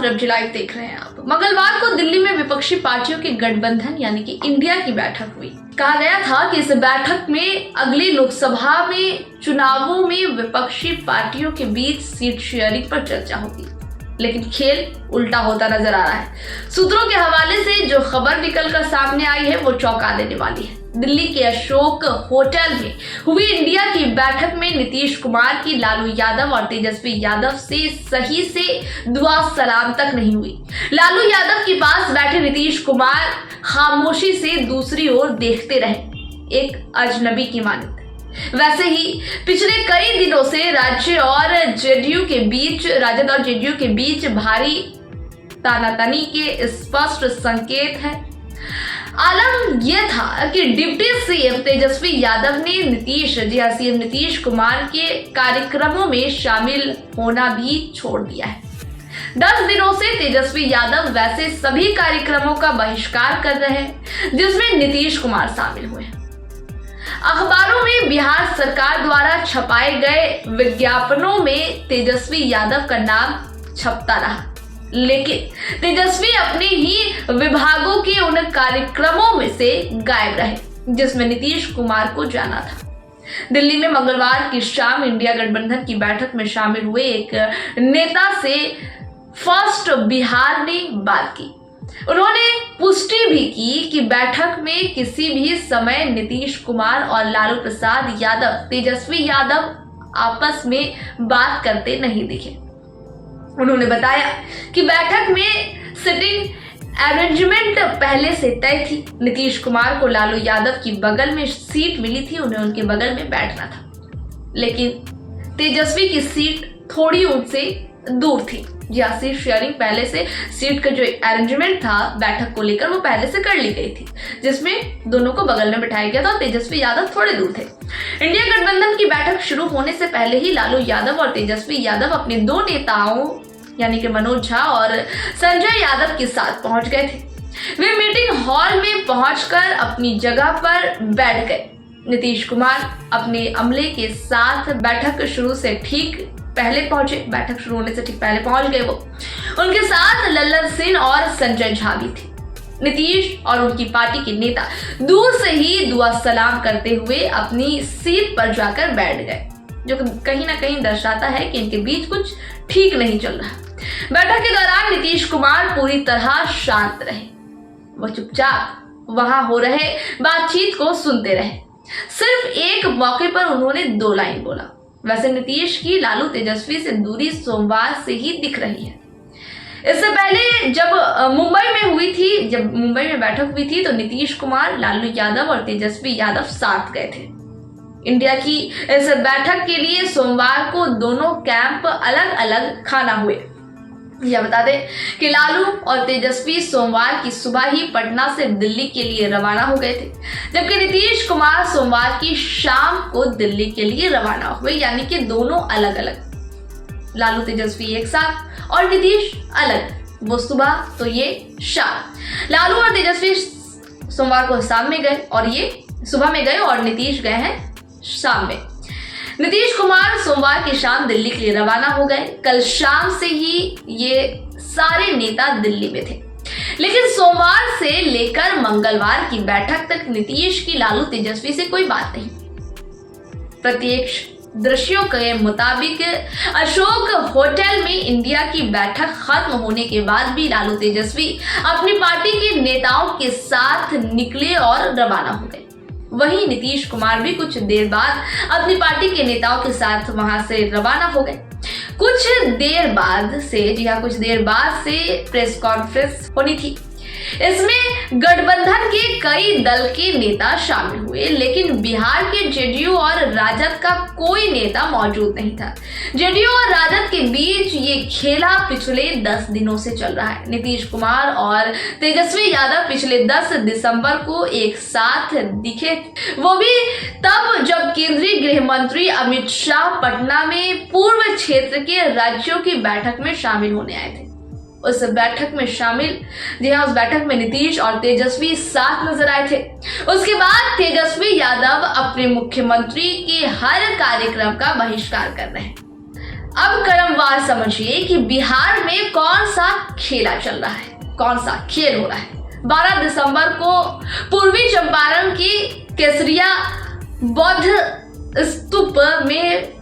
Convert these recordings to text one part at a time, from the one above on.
रब्जी live देख रहे हैं आप। मंगलवार को दिल्ली में विपक्षी पार्टियों के गठबंधन यानी कि इंडिया की बैठक हुई। कहा गया था कि इस बैठक में अगली लोकसभा में चुनावों में विपक्षी पार्टियों के बीच सीट शेयरिंग पर चर्चा होगी, लेकिन खेल उल्टा होता नजर आ रहा है। सूत्रों के हवाले से जो खबर निकलकर सामने आई है वो चौंका देने वाली है। दिल्ली के अशोक होटल में हुई इंडिया की बैठक में नीतीश कुमार की लालू यादव और तेजस्वी यादव से सही से दुआ सलाम तक नहीं हुई। लालू यादव के पास बैठे नीतीश कुमार खामोशी से दूसरी ओर देखते रहे, एक अजनबी की मानद। वैसे ही पिछले कई दिनों से राजद और जेडीयू के बीच भारी तानातनी के स्पष्ट संकेत है। आलम यह था कि डिप्टी सीएम तेजस्वी यादव ने सीएम नीतीश कुमार के कार्यक्रमों में शामिल होना भी छोड़ दिया है। 10 दिनों से तेजस्वी यादव वैसे सभी कार्यक्रमों का बहिष्कार कर रहे हैं जिसमें नीतीश कुमार शामिल हुए हैं। अखबारों में बिहार सरकार द्वारा छपाए गए विज्ञापनों में तेजस्वी यादव का नाम छपता रहा, लेकिन तेजस्वी अपने ही विभागों के उन कार्यक्रमों में से गायब रहे जिसमें नीतीश कुमार को जाना था। दिल्ली में मंगलवार की शाम इंडिया गठबंधन की बैठक में शामिल हुए एक नेता से फर्स्ट बिहार ने बात की। उन्होंने पुष्टि भी की कि बैठक में किसी भी समय नीतीश कुमार और लालू प्रसाद यादव, तेजस्वी यादव आपस में बात करते नहीं दिखे। उन्होंने बताया कि बैठक में सिटिंग अरेंजमेंट पहले से तय थी। नीतीश कुमार को लालू यादव की बगल में सीट मिली थी, उन्हें उनके बगल में बैठना था, लेकिन तेजस्वी की सीट थोड़ी उनसे दूर थी। जहाँ सीट शेयरिंग पहले से, सीट का जो अरेंजमेंट था बैठक को लेकर वो पहले से कर ली गई थी, जिसमें दोनों को बगल में बिठाया गया था और तेजस्वी यादव थोड़े दूर थे। इंडिया गठबंधन की बैठक शुरू होने से पहले ही लालू यादव और तेजस्वी यादव अपने दो नेताओं यानी कि मनोज झा और संजय यादव के साथ पहुंच गए थे। वे मीटिंग हॉल में पहुंचकर अपनी जगह पर बैठ गए। नीतीश कुमार अपने अमले के साथ बैठक शुरू से ठीक पहले पहुंचे, बैठक शुरू होने से ठीक पहले पहुंच गए वो। उनके साथ लल्लन सिंह और संजय झा भी थे। नीतीश और उनकी पार्टी के नेता दूर से ही दुआ सलाम करते हुए अपनी सीट पर जाकर बैठ गए, जो कहीं ना कहीं दर्शाता है कि इनके बीच कुछ ठीक नहीं चल रहा। बैठक के दौरान नीतीश कुमार पूरी तरह शांत रहे। वो चुपचाप वहां हो रहे बातचीत को सुनते रहे। सिर्फ एक मौके पर उन्होंने 2 लाइन बोला। वैसे नीतीश की लालू तेजस्वी से दूरी सोमवार से ही दिख रही है। इससे पहले जब मुंबई में बैठक हुई थी तो नीतीश कुमार, लालू यादव और तेजस्वी यादव साथ गए थे। इंडिया की इस बैठक के लिए सोमवार को दोनों कैंप अलग अलग खाना हुए। यह बता दें कि लालू और तेजस्वी सोमवार की सुबह ही पटना से दिल्ली के लिए रवाना हो गए थे, जबकि नीतीश कुमार सोमवार की शाम को दिल्ली के लिए रवाना हुए, यानी कि दोनों अलग अलग। लालू तेजस्वी एक साथ और नीतीश अलग, वो सुबह तो ये शाम। लालू और तेजस्वी सोमवार को शाम में गए और ये सुबह में गए और नीतीश गए हैं शाम में। नीतीश कुमार सोमवार की शाम दिल्ली के लिए रवाना हो गए। कल शाम से ही ये सारे नेता दिल्ली में थे, लेकिन सोमवार से लेकर मंगलवार की बैठक तक नीतीश की लालू तेजस्वी से कोई बात नहीं। प्रत्यक्ष दृश्यों के मुताबिक अशोक होटल में इंडिया की बैठक खत्म होने के बाद भी लालू तेजस्वी अपनी पार्टी के नेताओं के साथ निकले और रवाना हो गए। वहीं नीतीश कुमार भी कुछ देर बाद अपनी पार्टी के नेताओं के साथ वहां से रवाना हो गए। कुछ देर बाद से प्रेस कॉन्फ्रेंस होनी थी। इसमें गठबंधन के कई दल के नेता शामिल हुए, लेकिन बिहार के जेडीयू और राजद का कोई नेता मौजूद नहीं था। जेडीयू और राजद के बीच ये खेला पिछले 10 दिनों से चल रहा है। नीतीश कुमार और तेजस्वी यादव पिछले 10 दिसंबर को एक साथ दिखे, वो भी तब जब केंद्रीय गृह मंत्री अमित शाह पटना में पूर्व क्षेत्र के राज्यों की बैठक में शामिल होने आए थे। उस बैठक में नीतीश और तेजस्वी साथ नजर आए थे। उसके बाद तेजस्वी यादव अपने मुख्यमंत्री के हर कार्यक्रम का बहिष्कार कर रहे हैं। अब क्रमवार समझिए कि बिहार में कौन सा खेला चल रहा है, कौन सा खेल हो रहा है। 12 दिसंबर को पूर्वी चंपारण की केसरिया बौद्ध स्तूप में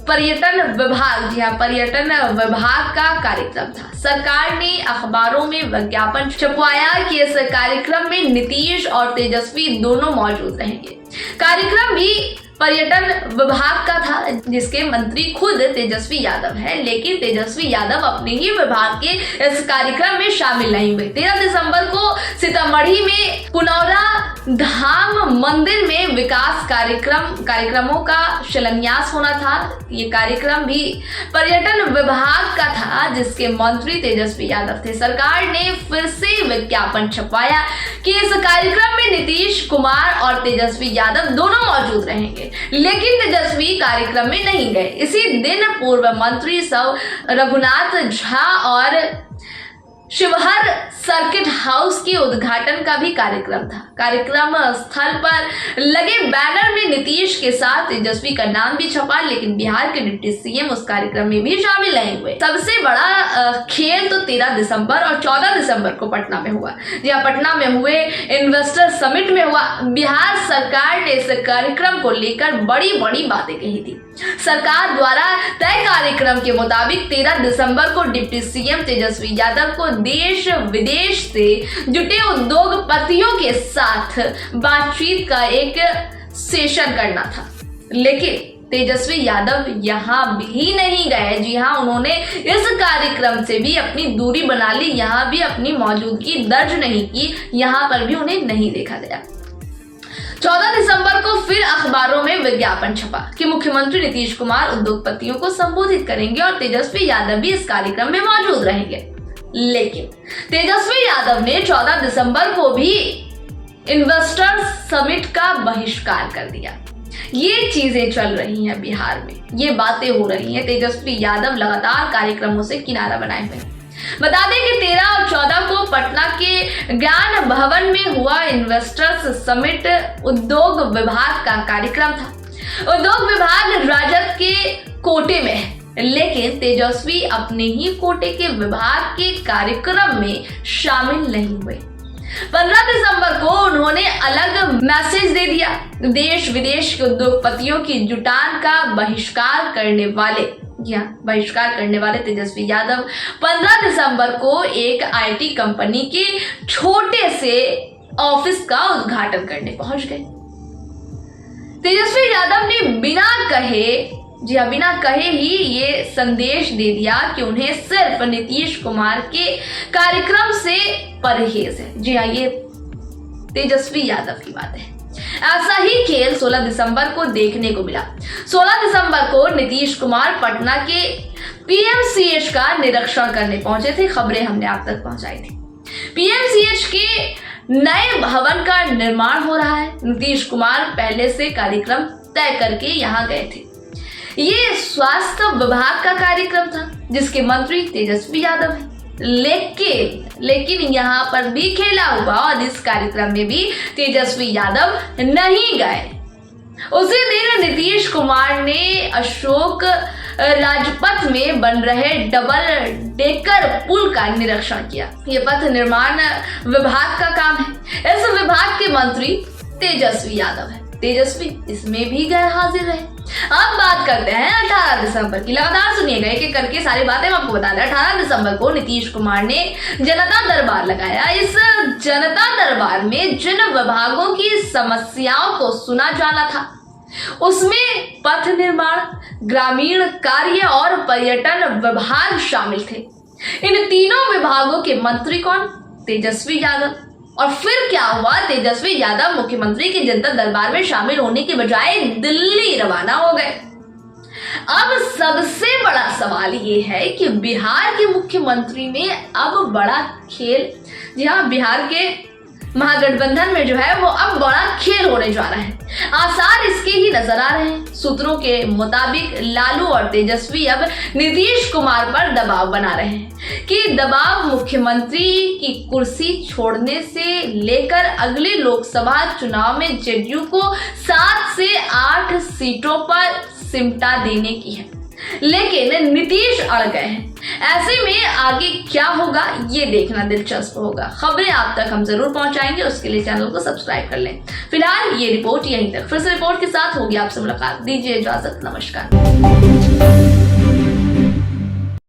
पर्यटन विभाग, जी हाँ, पर्यटन विभाग का कार्यक्रम था। सरकार ने अखबारों में विज्ञापन छपवाया कि इस कार्यक्रम में नीतीश और तेजस्वी दोनों मौजूद रहेंगे। कार्यक्रम भी पर्यटन विभाग का था, जिसके मंत्री खुद तेजस्वी यादव है, लेकिन तेजस्वी यादव अपने ही विभाग के इस कार्यक्रम में शामिल नहीं हुए। 13 दिसंबर को सीतामढ़ी में पुनौरा धाम मंदिर में विकास कार्यक्रमों का शिलान्यास होना था। ये कार्यक्रम भी पर्यटन विभाग का था, जिसके मंत्री तेजस्वी यादव थे। सरकार ने फिर से विज्ञापन छपवाया कि इस कार्यक्रम में नीतीश कुमार और तेजस्वी यादव दोनों मौजूद रहेंगे, लेकिन तेजस्वी कार्यक्रम में नहीं गए। इसी दिन पूर्व मंत्री सव रघुनाथ झा और शिवहर सर्किट हाउस के उद्घाटन का भी कार्यक्रम था। कार्यक्रम स्थल पर लगे बैनर में नीतीश के साथ तेजस्वी का नाम भी छपा, लेकिन बिहार के डिप्टी सीएम उस कार्यक्रम में भी शामिल नहीं हुए। सबसे बड़ा खेल तो 13 दिसंबर और 14 दिसंबर को पटना में हुआ। जहाँ पटना में हुए इन्वेस्टर समिट में हुआ। बिहार सरकार ने इस कार्यक्रम को लेकर बड़ी बड़ी बातें कही थी। सरकार द्वारा तय कार्यक्रम के मुताबिक 13 दिसंबर को डिप्टी सीएम तेजस्वी यादव को देश विदेश से जुटे उद्योगपतियों के साथ बातचीत का एक सेशन करना था, लेकिन तेजस्वी यादव यहाँ भी नहीं गए। जी हाँ, उन्होंने इस कार्यक्रम से भी अपनी दूरी बना ली, यहाँ भी अपनी मौजूदगी दर्ज नहीं की, यहाँ पर भी उन्हें नहीं देखा गया। 14 दिसंबर को फिर अखबारों में विज्ञापन छपा कि मुख्यमंत्री नीतीश कुमार उद्योगपतियों को संबोधित करेंगे और तेजस्वी यादव भी इस कार्यक्रम में मौजूद रहेंगे। लेकिन तेजस्वी यादव ने 14 दिसंबर को भी इन्वेस्टर समिट का बहिष्कार कर दिया। ये चीजें चल रही हैं बिहार में, ये बातें हो रही हैं। तेजस्वी यादव लगातार कार्यक्रमों से किनारा बनाए हुए हैं। बता दें कि 13 और 14 को पटना के ज्ञान भवन में हुआ इन्वेस्टर्स समिट उद्योग विभाग का कार्यक्रम था। उद्योग विभाग राजद के कोटे में है, लेकिन तेजस्वी अपने ही कोटे के विभाग के कार्यक्रम में शामिल नहीं हुए। 15 दिसंबर को उन्होंने अलग मैसेज दे दिया। देश विदेश के उद्योगपतियों की जुटान का बहिष्कार करने वाले तेजस्वी यादव 15 दिसंबर को एक आईटी कंपनी के छोटे से ऑफिस का उद्घाटन करने पहुंच गए। तेजस्वी यादव ने बिना कहे ही ये संदेश दे दिया कि उन्हें सिर्फ नीतीश कुमार के कार्यक्रम से परहेज है। जी हाँ, ये तेजस्वी यादव की बात है। ऐसा ही खेल 16 दिसंबर को देखने को मिला। 16 दिसंबर को नीतीश कुमार पटना के पीएमसीएच का निरीक्षण करने पहुंचे थे। खबरें हमने आप तक पहुंचाई थी। पीएमसीएच के नए भवन का निर्माण हो रहा है। नीतीश कुमार पहले से कार्यक्रम तय करके यहाँ गए थे। ये स्वास्थ्य विभाग का कार्यक्रम था, जिसके मंत्री तेजस्वी यादव है। लेकिन यहाँ पर भी खेला हुआ और इस कार्यक्रम में भी तेजस्वी यादव नहीं गए। उसी दिन नीतीश कुमार ने अशोक राजपथ में बन रहे डबल डेकर पुल का निरीक्षण किया। ये पथ निर्माण विभाग का काम है। इस विभाग के मंत्री तेजस्वी यादव है। तेजस्वी इसमें भी गैर हाजिर रहे। अब बात करते हैं 18 दिसंबर की। लगातार सुनिएगा, एक एक करके सारी बातें हम आपको बता दें। 18 दिसंबर को नीतीश कुमार ने जनता दरबार लगाया। इस जनता दरबार में जिन विभागों की समस्याओं को सुना जाना था, उसमें पथ निर्माण, ग्रामीण कार्य और पर्यटन विभाग शामिल थे। इन तीनों विभागों के मंत्री कौन? तेजस्वी यादव। और फिर क्या हुआ? तेजस्वी यादव मुख्यमंत्री के जनता दरबार में शामिल होने के बजाय दिल्ली रवाना हो गए। अब सबसे बड़ा सवाल ये है कि बिहार के मुख्यमंत्री में अब बड़ा खेल, जी हाँ, बिहार के महागठबंधन में जो है वो अब बड़ा खेल होने जा रहा है। आसार इसके ही नजर आ रहे हैं। सूत्रों के मुताबिक लालू और तेजस्वी अब नीतीश कुमार पर दबाव बना रहे हैं कि दबाव मुख्यमंत्री की कुर्सी छोड़ने से लेकर अगले लोकसभा चुनाव में जेडीयू को 7 से 8 सीटों पर सिमटा देने की है। लेकिन नीतीश अड़ गए हैं। ऐसे में आगे क्या होगा ये देखना दिलचस्प होगा। खबरें आप तक हम जरूर पहुंचाएंगे, उसके लिए चैनल को सब्सक्राइब कर लें। फिलहाल ये रिपोर्ट यहीं तक, फिर से रिपोर्ट के साथ होगी आपसे मुलाकात। दीजिए इजाजत, नमस्कार।